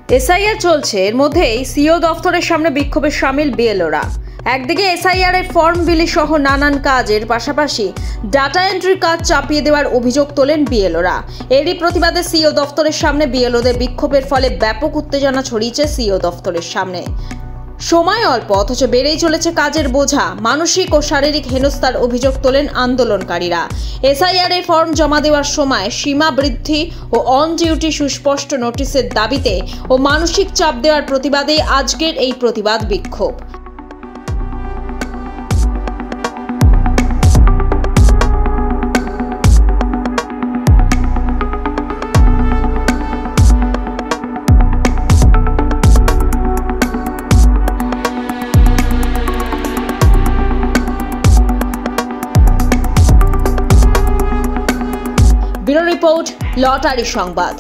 SIR চলছে, এর মধ্যেই সিও দফতরের সামনে বিক্ষোভে শামিল বিএলওরা। একদিকে এসআইআর এর ফর্ম বিলি সহ নানান কাজের পাশাপাশি ডাটা এন্ট্রির কাজ চাপিয়ে দেওয়ার অভিযোগ তোলেন বিএলওরা। এরই প্রতিবাদে সিও দফতরের সামনে বিএলওদের বিক্ষোভের ফলে ব্যাপক উত্তেজনা ছড়িয়েছে সিও দফতরের সামনে। সময় অল্প, অথচ বেড়েই চলেছে কাজের বোঝা। মানসিক ও শারীরিক হেনস্থার অভিযোগ তোলেন আন্দোলনকারীরা। এসআইআর এর ফর্ম জমা দেওয়ার সময় সীমা বৃদ্ধি ও অন ডিউটি সুস্পষ্ট নোটিশের দাবিতে ও মানসিক চাপ দেওয়ার প্রতিবাদে আজকের এই প্রতিবাদ বিক্ষোভ। ব্যুরো রিপোর্ট, লটারি সংবাদ।